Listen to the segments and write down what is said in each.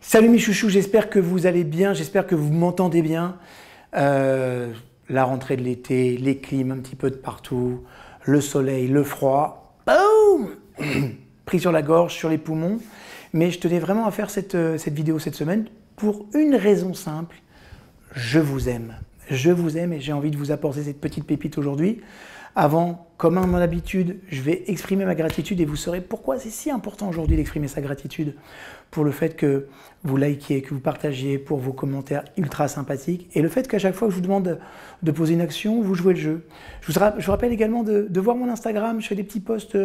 Salut mes chouchous, j'espère que vous allez bien, j'espère que vous m'entendez bien. La rentrée de l'été, les clims un petit peu de partout, le soleil, le froid, boum pris sur la gorge, sur les poumons. Mais je tenais vraiment à faire cette vidéo cette semaine pour une raison simple, je vous aime. Je vous aime et j'ai envie de vous apporter cette petite pépite aujourd'hui. Avant, comme à mon habitude, je vais exprimer ma gratitude et vous saurez pourquoi c'est si important aujourd'hui d'exprimer sa gratitude pour le fait que vous likiez, que vous partagiez, pour vos commentaires ultra sympathiques et le fait qu'à chaque fois que je vous demande de poser une action, vous jouez le jeu. Je vous rappelle également de voir mon Instagram, je fais des petits posts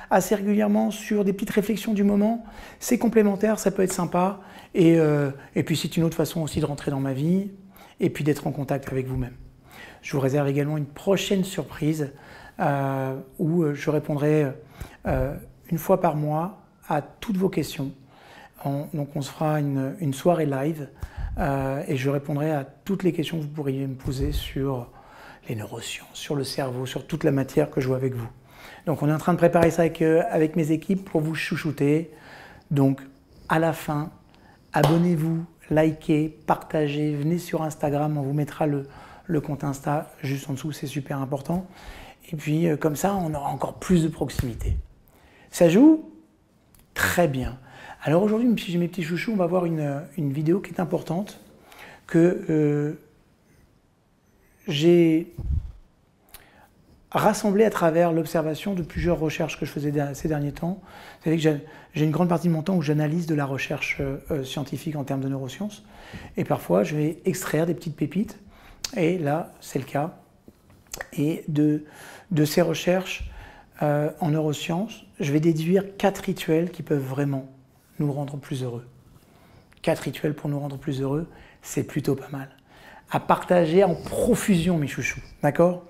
assez régulièrement sur des petites réflexions du moment. C'est complémentaire, ça peut être sympa et puis c'est une autre façon aussi de rentrer dans ma vie et puis d'être en contact avec vous-même. Je vous réserve également une prochaine surprise où je répondrai une fois par mois à toutes vos questions. Donc on se fera une soirée live et je répondrai à toutes les questions que vous pourriez me poser sur les neurosciences, sur le cerveau, sur toute la matière que je vois avec vous. Donc on est en train de préparer ça avec mes équipes pour vous chouchouter. Donc à la fin, abonnez-vous, likez, partagez, venez sur Instagram, on vous mettra le compte Insta juste en dessous, c'est super important. Et puis comme ça, on aura encore plus de proximité. Ça joue? Très bien. Alors aujourd'hui, mes petits chouchous, on va voir une vidéo qui est importante, que j'ai rassemblée à travers l'observation de plusieurs recherches que je faisais ces derniers temps. Vous savez que j'ai une grande partie de mon temps où j'analyse de la recherche scientifique en termes de neurosciences. Et parfois, je vais extraire des petites pépites. Et là, c'est le cas. Et de ces recherches en neurosciences, je vais déduire 4 rituels qui peuvent vraiment nous rendre plus heureux. 4 rituels pour nous rendre plus heureux, c'est plutôt pas mal. À partager en profusion, mes chouchous. D'accord?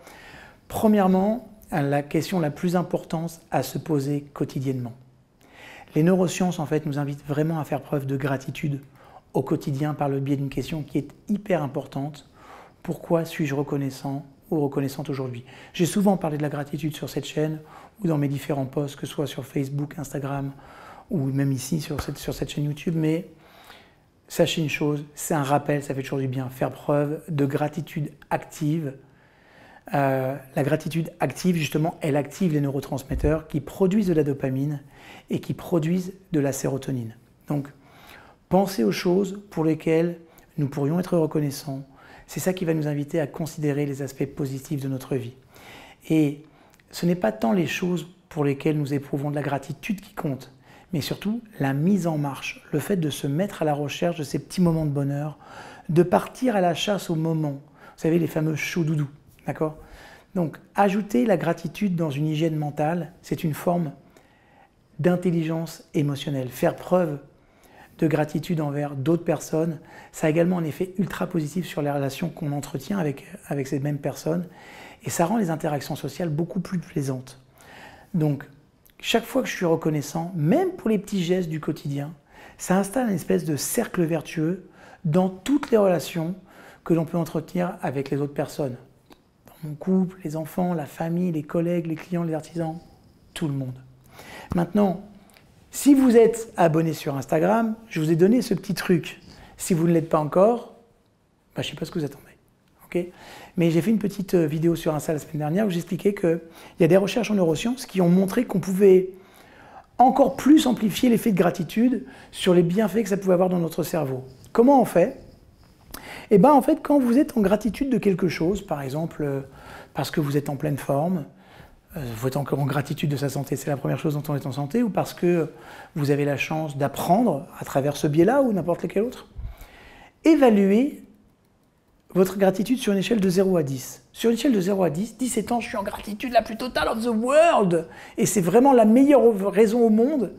Premièrement, la question la plus importante à se poser quotidiennement. Les neurosciences, en fait, nous invitent vraiment à faire preuve de gratitude au quotidien par le biais d'une question qui est hyper importante. Pourquoi suis-je reconnaissant ou reconnaissante aujourd'hui? J'ai souvent parlé de la gratitude sur cette chaîne ou dans mes différents posts, que ce soit sur Facebook, Instagram ou même ici sur cette chaîne YouTube, mais sachez une chose, c'est un rappel, ça fait toujours du bien, faire preuve de gratitude active. La gratitude active, justement, elle active les neurotransmetteurs qui produisent de la dopamine et qui produisent de la sérotonine. Donc, pensez aux choses pour lesquelles nous pourrions être reconnaissants. C'est ça qui va nous inviter à considérer les aspects positifs de notre vie. Et ce n'est pas tant les choses pour lesquelles nous éprouvons de la gratitude qui compte, mais surtout la mise en marche, le fait de se mettre à la recherche de ces petits moments de bonheur, de partir à la chasse aux moments. Vous savez, les fameux choux doudous, d'accord? Donc, ajouter la gratitude dans une hygiène mentale, c'est une forme d'intelligence émotionnelle. Faire preuve de gratitude envers d'autres personnes, ça a également un effet ultra positif sur les relations qu'on entretient avec ces mêmes personnes et ça rend les interactions sociales beaucoup plus plaisantes. Donc, chaque fois que je suis reconnaissant, même pour les petits gestes du quotidien, ça installe une espèce de cercle vertueux dans toutes les relations que l'on peut entretenir avec les autres personnes. Dans mon couple, les enfants, la famille, les collègues, les clients, les artisans, tout le monde. Maintenant, si vous êtes abonné sur Instagram, je vous ai donné ce petit truc. Si vous ne l'êtes pas encore, je ne sais pas ce que vous attendez. Okay, mais j'ai fait une petite vidéo sur Insta la semaine dernière où j'expliquais qu'il y a des recherches en neurosciences qui ont montré qu'on pouvait encore plus amplifier l'effet de gratitude sur les bienfaits que ça pouvait avoir dans notre cerveau. Comment on fait? Eh bien, en fait, quand vous êtes en gratitude de quelque chose, par exemple parce que vous êtes en pleine forme, vous êtes encore en gratitude de sa santé, c'est la première chose dont on est en santé, ou parce que vous avez la chance d'apprendre à travers ce biais-là ou n'importe lequel autre, évaluez votre gratitude sur une échelle de 0 à 10. Sur une échelle de 0 à 10, 17 ans, je suis en gratitude la plus totale of the world. Et c'est vraiment la meilleure raison au monde.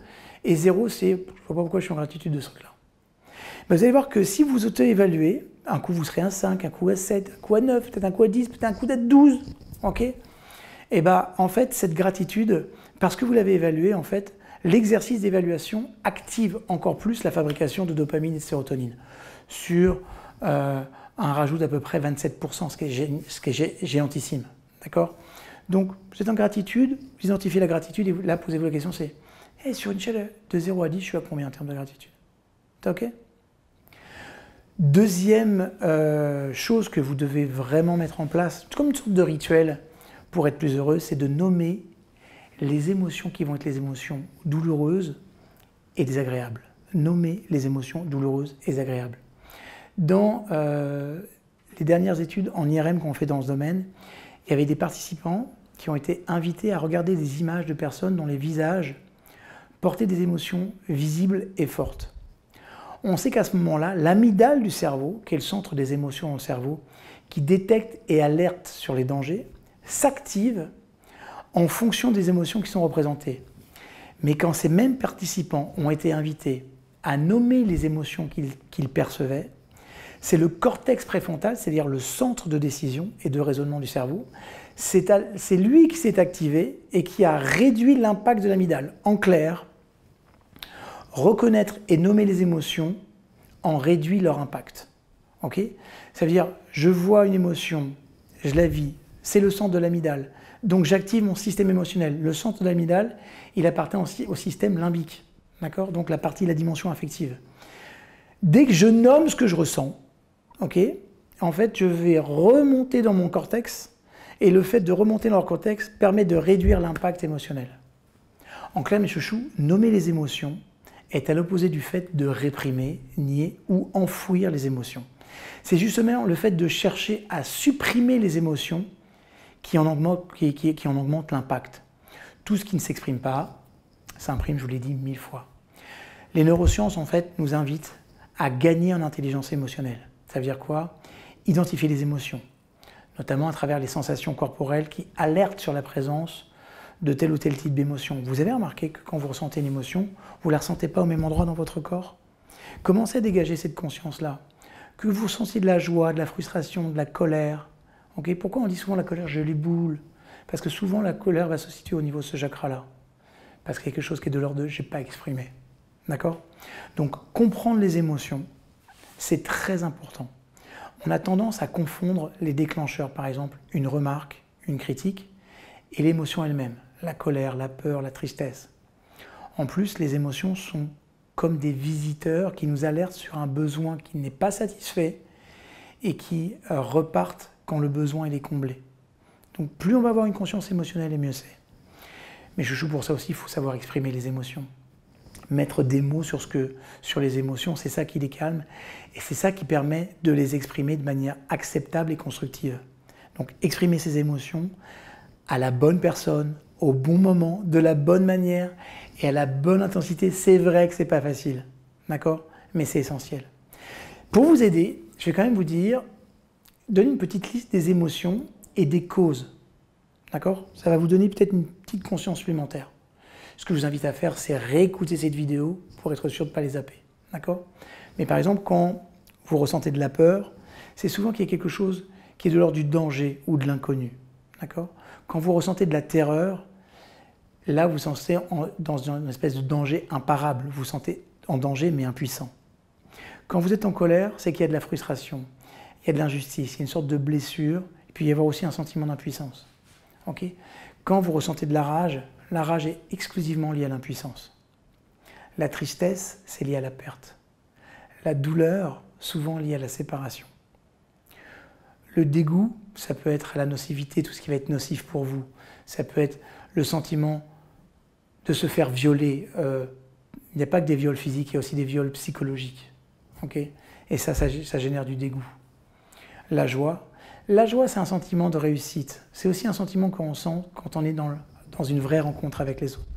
Et 0, c'est, je ne vois pas pourquoi je suis en gratitude de ce truc-là. Ben, vous allez voir que si vous auto-évaluez, un coup vous serez un 5, un coup à 7, un coup à 9, peut-être un coup à 10, peut-être un coup à 12. Ok? Et bien, en fait, cette gratitude, parce que vous l'avez évaluée, en fait, l'exercice d'évaluation active encore plus la fabrication de dopamine et de sérotonine sur un rajout d'à peu près 27%, ce qui est géantissime. D'accord? Donc, vous êtes en gratitude, vous identifiez la gratitude et là, posez-vous la question, c'est sur une échelle de 0 à 10, je suis à combien en termes de gratitude? T'es OK? Deuxième chose que vous devez vraiment mettre en place, comme une sorte de rituel pour être plus heureux, c'est de nommer les émotions qui vont être les émotions douloureuses et désagréables. Nommer les émotions douloureuses et désagréables. Dans les dernières études en IRM qu'on fait dans ce domaine, il y avait des participants qui ont été invités à regarder des images de personnes dont les visages portaient des émotions visibles et fortes. On sait qu'à ce moment-là, l'amygdale du cerveau, qui est le centre des émotions dans le cerveau, qui détecte et alerte sur les dangers, s'active en fonction des émotions qui sont représentées. Mais quand ces mêmes participants ont été invités à nommer les émotions qu'ils percevaient, c'est le cortex préfrontal, c'est-à-dire le centre de décision et de raisonnement du cerveau, c'est lui qui s'est activé et qui a réduit l'impact de l'amygdale. En clair, reconnaître et nommer les émotions en réduit leur impact. Okay ? Ça veut dire, je vois une émotion, je la vis, c'est le centre de l'amygdale. Donc j'active mon système émotionnel. Le centre de l'amygdale, il appartient aussi au système limbique. D'accord ? Donc la partie, la dimension affective. Dès que je nomme ce que je ressens, okay, en fait, je vais remonter dans mon cortex, et le fait de remonter dans le cortex permet de réduire l'impact émotionnel. En clair, mes chouchous, nommer les émotions est à l'opposé du fait de réprimer, nier ou enfouir les émotions. C'est justement le fait de chercher à supprimer les émotions qui en augmente l'impact. Tout ce qui ne s'exprime pas s'imprime, je vous l'ai dit 1000 fois. Les neurosciences, en fait, nous invitent à gagner en intelligence émotionnelle. Ça veut dire quoi ? Identifier les émotions, notamment à travers les sensations corporelles qui alertent sur la présence de tel ou tel type d'émotion. Vous avez remarqué que quand vous ressentez une émotion, vous ne la ressentez pas au même endroit dans votre corps ? Commencez à dégager cette conscience-là. Que vous ressentiez de la joie, de la frustration, de la colère. Okay ? Pourquoi on dit souvent la colère, j'ai les boules ? Parce que souvent la colère va se situer au niveau de ce chakra-là. Parce qu'il y a quelque chose qui est de l'ordre de « j'ai pas exprimé ». D'accord ? Donc comprendre les émotions, c'est très important. On a tendance à confondre les déclencheurs, par exemple une remarque, une critique, et l'émotion elle-même, la colère, la peur, la tristesse. En plus, les émotions sont comme des visiteurs qui nous alertent sur un besoin qui n'est pas satisfait et qui repartent quand le besoin il est comblé. Donc plus on va avoir une conscience émotionnelle, et mieux c'est. Mais chouchou, pour ça aussi, il faut savoir exprimer les émotions. Mettre des mots sur les émotions, c'est ça qui les calme et c'est ça qui permet de les exprimer de manière acceptable et constructive. Donc exprimer ses émotions à la bonne personne, au bon moment, de la bonne manière et à la bonne intensité, c'est vrai que c'est pas facile, d'accord ? Mais c'est essentiel. Pour vous aider, je vais quand même vous dire, donnez une petite liste des émotions et des causes, d'accord ? Ça va vous donner peut-être une petite conscience supplémentaire. Ce que je vous invite à faire, c'est réécouter cette vidéo pour être sûr de ne pas les zapper, d'accord ? Mais par exemple, quand vous ressentez de la peur, c'est souvent qu'il y a quelque chose qui est de l'ordre du danger ou de l'inconnu, d'accord ? Quand vous ressentez de la terreur, là, vous vous sentez dans une espèce de danger imparable. Vous vous sentez en danger, mais impuissant. Quand vous êtes en colère, c'est qu'il y a de la frustration, il y a de l'injustice, il y a une sorte de blessure, et puis il y a aussi un sentiment d'impuissance. Okay ? Quand vous ressentez de la rage est exclusivement liée à l'impuissance. La tristesse, c'est lié à la perte. La douleur, souvent liée à la séparation. Le dégoût, ça peut être la nocivité, tout ce qui va être nocif pour vous. Ça peut être le sentiment de se faire violer. Il n'y a pas que des viols physiques, il y a aussi des viols psychologiques. Okay ? Et ça génère du dégoût. La joie, c'est un sentiment de réussite. C'est aussi un sentiment qu'on sent quand on est dans une vraie rencontre avec les autres.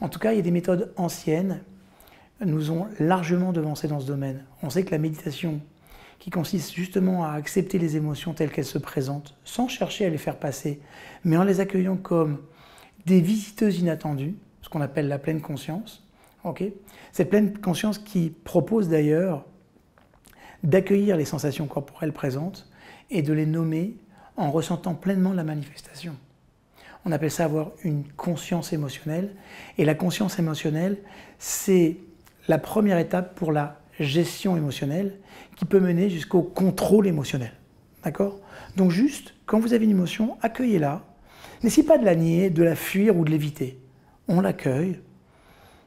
En tout cas, il y a des méthodes anciennes nous ont largement devancé dans ce domaine. On sait que la méditation, qui consiste justement à accepter les émotions telles qu'elles se présentent, sans chercher à les faire passer, mais en les accueillant comme des visiteuses inattendues, ce qu'on appelle la pleine conscience. Okay ? Cette pleine conscience qui propose d'ailleurs d'accueillir les sensations corporelles présentes et de les nommer en ressentant pleinement la manifestation. On appelle ça avoir une conscience émotionnelle. Et la conscience émotionnelle, c'est la première étape pour la gestion émotionnelle qui peut mener jusqu'au contrôle émotionnel. D'accord ? Donc juste, quand vous avez une émotion, accueillez-la. N'essayez pas de la nier, de la fuir ou de l'éviter. On l'accueille.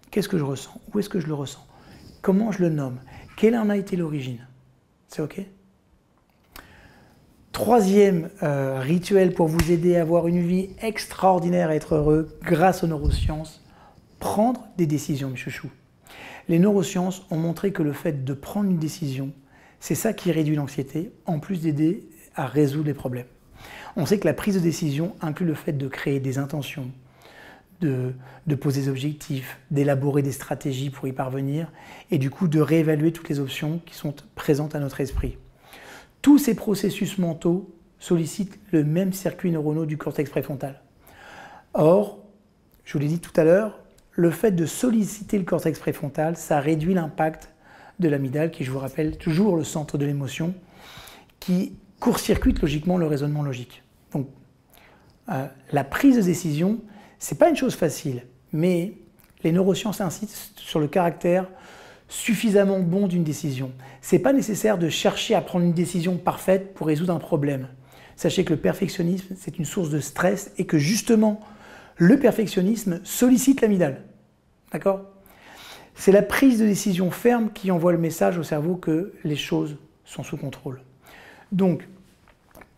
Qu'est-ce que je ressens ? Où est-ce que je le ressens ? Comment je le nomme ? Quelle en a été l'origine ? C'est OK? Troisième rituel pour vous aider à avoir une vie extraordinaire et être heureux grâce aux neurosciences, prendre des décisions, mes chouchous. Les neurosciences ont montré que le fait de prendre une décision, c'est ça qui réduit l'anxiété, en plus d'aider à résoudre les problèmes. On sait que la prise de décision inclut le fait de créer des intentions, de poser des objectifs, d'élaborer des stratégies pour y parvenir, et du coup de réévaluer toutes les options qui sont présentes à notre esprit. Tous ces processus mentaux sollicitent le même circuit neuronal du cortex préfrontal. Or, je vous l'ai dit tout à l'heure, le fait de solliciter le cortex préfrontal, ça réduit l'impact de l'amygdale, qui, je vous rappelle, toujours le centre de l'émotion, qui court-circuite logiquement le raisonnement logique. Donc, la prise de décision, c'est pas une chose facile, mais les neurosciences insistent sur le caractère suffisamment bon d'une décision. C'est pas nécessaire de chercher à prendre une décision parfaite pour résoudre un problème. Sachez que le perfectionnisme, c'est une source de stress et que justement, le perfectionnisme sollicite l'amygdale. D'accord? C'est la prise de décision ferme qui envoie le message au cerveau que les choses sont sous contrôle. Donc,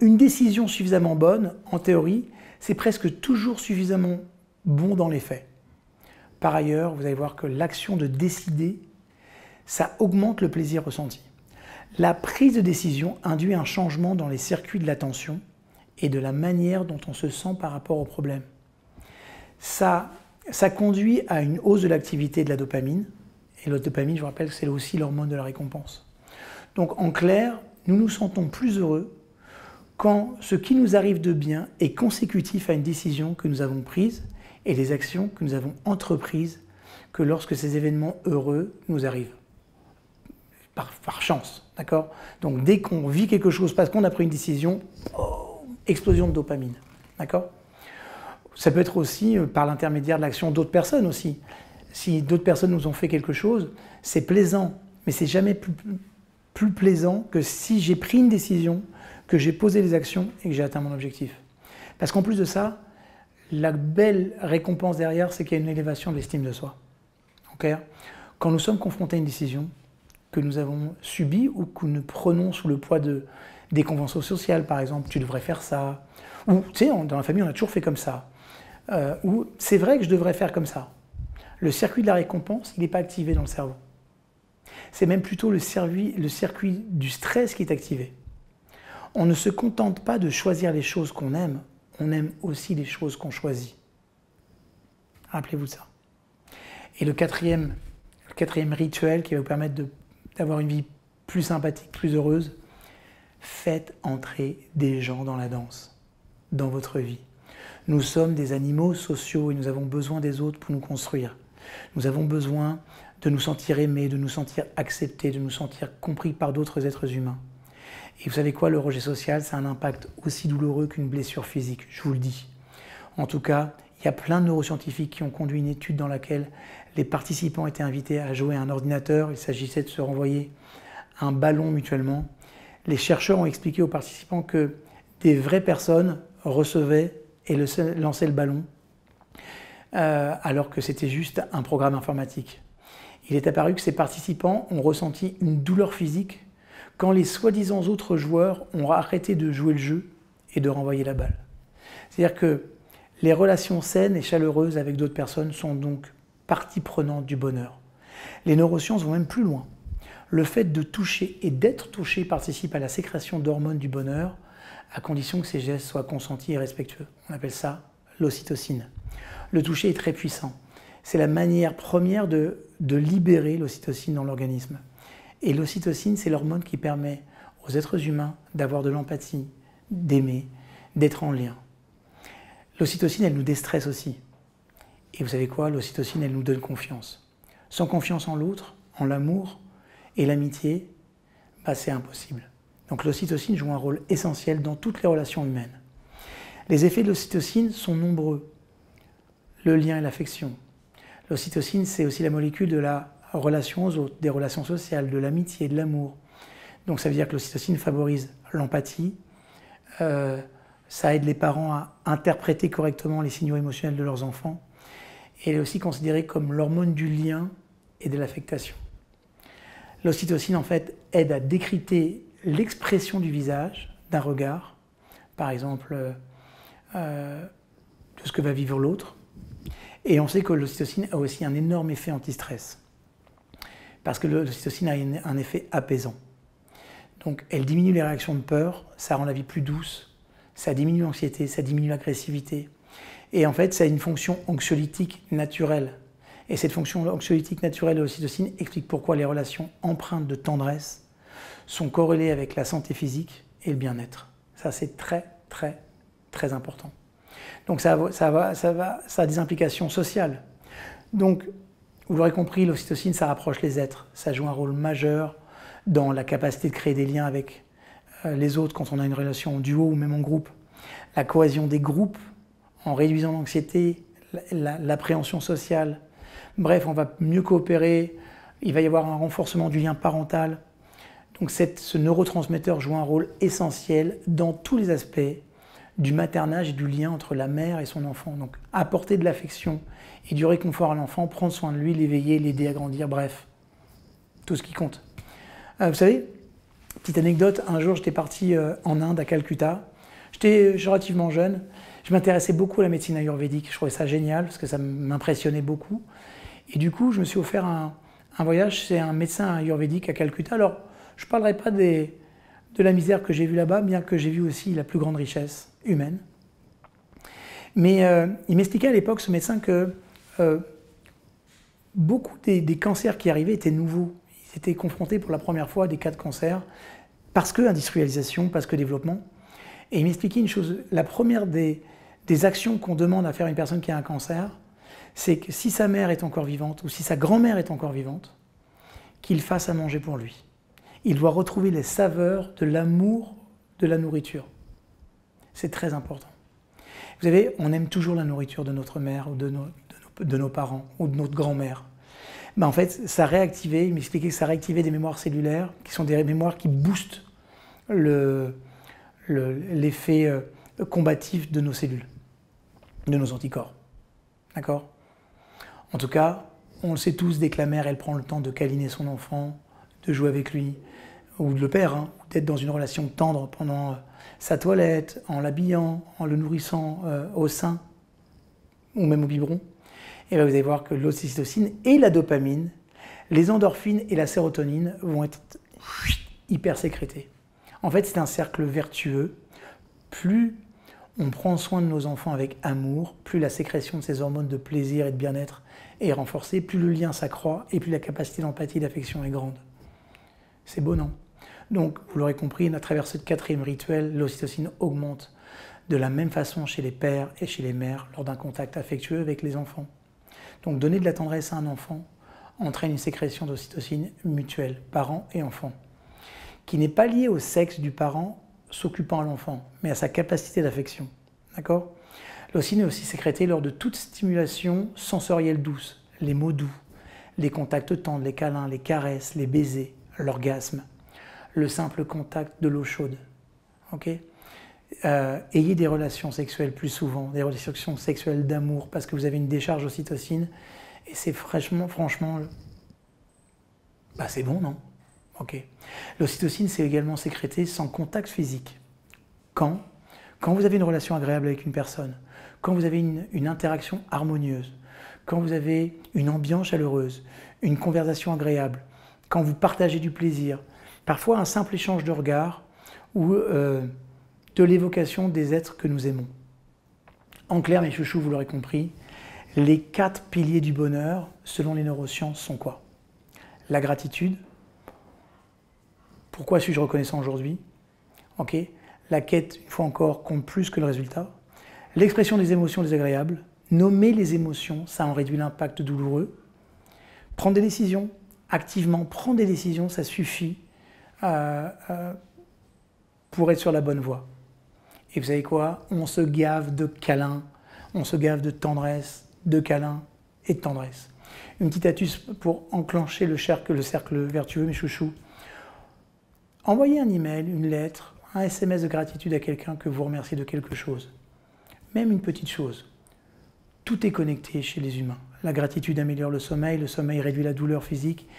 une décision suffisamment bonne, en théorie, c'est presque toujours suffisamment bon dans les faits. Par ailleurs, vous allez voir que l'action de décider, ça augmente le plaisir ressenti. La prise de décision induit un changement dans les circuits de l'attention et de la manière dont on se sent par rapport au problème. Ça conduit à une hausse de l'activité de la dopamine. Et la dopamine, je vous rappelle, c'est aussi l'hormone de la récompense. Donc en clair, nous nous sentons plus heureux quand ce qui nous arrive de bien est consécutif à une décision que nous avons prise et les actions que nous avons entreprises que lorsque ces événements heureux nous arrivent. Par chance, d'accord? Donc dès qu'on vit quelque chose parce qu'on a pris une décision, oh, explosion de dopamine, d'accord? Ça peut être aussi par l'intermédiaire de l'action d'autres personnes aussi. Si d'autres personnes nous ont fait quelque chose, c'est plaisant, mais c'est jamais plus plaisant que si j'ai pris une décision, que j'ai posé des actions et que j'ai atteint mon objectif. Parce qu'en plus de ça, la belle récompense derrière, c'est qu'il y a une élévation de l'estime de soi. Okay? Quand nous sommes confrontés à une décision que nous avons subie ou que nous prenons sous le poids des conventions sociales, par exemple, tu devrais faire ça, ou tu sais, dans la famille, on a toujours fait comme ça, ou c'est vrai que je devrais faire comme ça. Le circuit de la récompense, il n'est pas activé dans le cerveau. C'est même plutôt le circuit du stress qui est activé. On ne se contente pas de choisir les choses qu'on aime, on aime aussi les choses qu'on choisit. Rappelez-vous de ça. Et le quatrième rituel qui va vous permettre d'avoir une vie plus sympathique, plus heureuse, faites entrer des gens dans la danse, dans votre vie. Nous sommes des animaux sociaux et nous avons besoin des autres pour nous construire. Nous avons besoin de nous sentir aimés, de nous sentir acceptés, de nous sentir compris par d'autres êtres humains. Et vous savez quoi, le rejet social, ça a un impact aussi douloureux qu'une blessure physique, je vous le dis. En tout cas, il y a plein de neuroscientifiques qui ont conduit une étude dans laquelle les participants étaient invités à jouer à un ordinateur. Il s'agissait de se renvoyer un ballon mutuellement. Les chercheurs ont expliqué aux participants que des vraies personnes recevaient et lançaient le ballon, alors que c'était juste un programme informatique. Il est apparu que ces participants ont ressenti une douleur physique quand les soi-disant autres joueurs ont arrêté de jouer le jeu et de renvoyer la balle. C'est-à-dire que les relations saines et chaleureuses avec d'autres personnes sont donc partie prenante du bonheur. Les neurosciences vont même plus loin. Le fait de toucher et d'être touché participe à la sécrétion d'hormones du bonheur, à condition que ces gestes soient consentis et respectueux. On appelle ça l'ocytocine. Le toucher est très puissant. C'est la manière première de libérer l'ocytocine dans l'organisme. Et l'ocytocine, c'est l'hormone qui permet aux êtres humains d'avoir de l'empathie, d'aimer, d'être en lien. L'ocytocine, elle nous déstresse aussi. Et vous savez quoi? L'ocytocine, elle nous donne confiance. Sans confiance en l'autre, en l'amour et l'amitié, c'est impossible. Donc l'ocytocine joue un rôle essentiel dans toutes les relations humaines. Les effets de l'ocytocine sont nombreux. Le lien et l'affection. L'ocytocine, c'est aussi la molécule de la relation aux autres, des relations sociales, de l'amitié, de l'amour. Donc ça veut dire que l'ocytocine favorise l'empathie, ça aide les parents à interpréter correctement les signaux émotionnels de leurs enfants, et elle est aussi considérée comme l'hormone du lien et de l'affectation. L'ocytocine, en fait, aide à décrypter l'expression du visage, d'un regard, par exemple, de ce que va vivre l'autre. Et on sait que l'ocytocine a aussi un énorme effet anti-stress. Parce que l'ocytocine a un effet apaisant. Donc, elle diminue les réactions de peur, ça rend la vie plus douce, ça diminue l'anxiété, ça diminue l'agressivité. Et en fait, ça a une fonction anxiolytique naturelle. Et cette fonction anxiolytique naturelle de l'ocytocine explique pourquoi les relations empreintes de tendresse sont corrélées avec la santé physique et le bien-être. Ça, c'est très, très, très important. Donc, ça a des implications sociales. Donc, vous l'aurez compris, l'ocytocine, ça rapproche les êtres. Ça joue un rôle majeur dans la capacité de créer des liens avec les autres quand on a une relation en duo ou même en groupe. La cohésion des groupes, en réduisant l'anxiété, l'appréhension sociale. Bref, on va mieux coopérer, il va y avoir un renforcement du lien parental. Donc ce neurotransmetteur joue un rôle essentiel dans tous les aspects du maternage et du lien entre la mère et son enfant. Donc apporter de l'affection et du réconfort à l'enfant, prendre soin de lui, l'éveiller, l'aider à grandir, bref, tout ce qui compte. Vous savez, petite anecdote, un jour j'étais parti en Inde, à Calcutta. J'étais relativement jeune, je m'intéressais beaucoup à la médecine ayurvédique, je trouvais ça génial parce que ça m'impressionnait beaucoup. Et du coup, je me suis offert un voyage chez un médecin ayurvédique à Calcutta. Alors, je ne parlerai pas de la misère que j'ai vue là-bas, bien que j'ai vu aussi la plus grande richesse humaine. Mais il m'expliquait à l'époque, ce médecin, que beaucoup des cancers qui arrivaient étaient nouveaux. Ils étaient confrontés pour la première fois à des cas de cancer, parce que industrialisation, parce que développement. Et il m'expliquait une chose, la première des actions qu'on demande à faire à une personne qui a un cancer, c'est que si sa mère est encore vivante, ou si sa grand-mère est encore vivante, qu'il fasse à manger pour lui. Il doit retrouver les saveurs de l'amour de la nourriture. C'est très important. Vous savez, on aime toujours la nourriture de notre mère, ou de nos parents, ou de notre grand-mère. Ben en fait, ça réactivait, il m'expliquait que ça réactivait des mémoires cellulaires, qui sont des mémoires qui boostent l'effet combatif de nos cellules, de nos anticorps. D'accord ? En tout cas, on le sait tous, dès que la mère, elle prend le temps de câliner son enfant, de jouer avec lui, ou le père, hein, d'être dans une relation tendre pendant sa toilette, en l'habillant, en le nourrissant au sein, ou même au biberon, et bien vous allez voir que l'ocytocine et la dopamine, les endorphines et la sérotonine vont être hyper sécrétées. En fait, c'est un cercle vertueux. Plus on prend soin de nos enfants avec amour, plus la sécrétion de ces hormones de plaisir et de bien-être est renforcée, plus le lien s'accroît et plus la capacité d'empathie et d'affection est grande. C'est beau, non? Donc, vous l'aurez compris, à travers ce quatrième rituel, l'ocytocine augmente de la même façon chez les pères et chez les mères lors d'un contact affectueux avec les enfants. Donc, donner de la tendresse à un enfant entraîne une sécrétion d'ocytocine mutuelle, parents et enfants, qui n'est pas liée au sexe du parent s'occupant à l'enfant, mais à sa capacité d'affection. D'accord ? L'ocytocine est aussi sécrétée lors de toute stimulation sensorielle douce, les mots doux, les contacts tendres, les câlins, les caresses, les baisers, l'orgasme, le simple contact de l'eau chaude. Okay ? Ayez des relations sexuelles plus souvent, des relations sexuelles d'amour, parce que vous avez une décharge d'ocytocine, et c'est franchement, bah c'est bon, non ? Okay. L'ocytocine, c'est également sécrété sans contact physique. Quand vous avez une relation agréable avec une personne, quand vous avez une interaction harmonieuse, quand vous avez une ambiance chaleureuse, une conversation agréable, quand vous partagez du plaisir, parfois un simple échange de regards ou de l'évocation des êtres que nous aimons. En clair, mes chouchous, vous l'aurez compris, les 4 piliers du bonheur, selon les neurosciences, sont quoi? La gratitude. Pourquoi suis-je reconnaissant aujourd'hui? Okay. La quête, une fois encore, compte plus que le résultat. L'expression des émotions désagréables. Nommer les émotions, ça en réduit l'impact douloureux. Prendre des décisions, activement prendre des décisions, ça suffit pour être sur la bonne voie. Et vous savez quoi? On se gave de câlins, on se gave de tendresse, de câlins et de tendresse. Une petite astuce pour enclencher le cercle vertueux, mes chouchous. Envoyez un email, une lettre, un SMS de gratitude à quelqu'un que vous remerciez de quelque chose. Même une petite chose. Tout est connecté chez les humains. La gratitude améliore le sommeil réduit la douleur physique.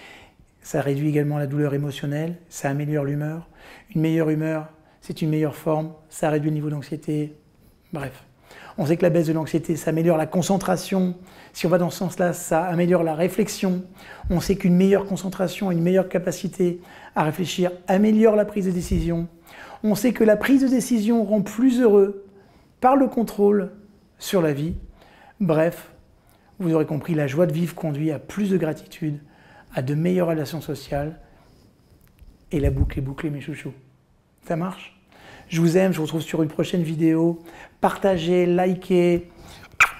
Ça réduit également la douleur émotionnelle, ça améliore l'humeur. Une meilleure humeur, c'est une meilleure forme, ça réduit le niveau d'anxiété. Bref. On sait que la baisse de l'anxiété, ça améliore la concentration. Si on va dans ce sens-là, ça améliore la réflexion. On sait qu'une meilleure concentration, une meilleure capacité à réfléchir améliore la prise de décision. On sait que la prise de décision rend plus heureux par le contrôle sur la vie. Bref, vous aurez compris, la joie de vivre conduit à plus de gratitude, à de meilleures relations sociales. Et la boucle est bouclée, mes chouchous. Ça marche ? Je vous aime, je vous retrouve sur une prochaine vidéo. Partagez, likez.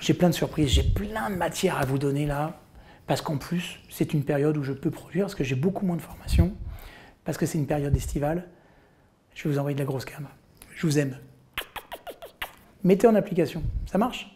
J'ai plein de surprises, j'ai plein de matière à vous donner là. Parce qu'en plus, c'est une période où je peux produire, parce que j'ai beaucoup moins de formations. Parce que c'est une période estivale. Je vais vous envoyer de la grosse cam. Je vous aime. Mettez en application, ça marche ?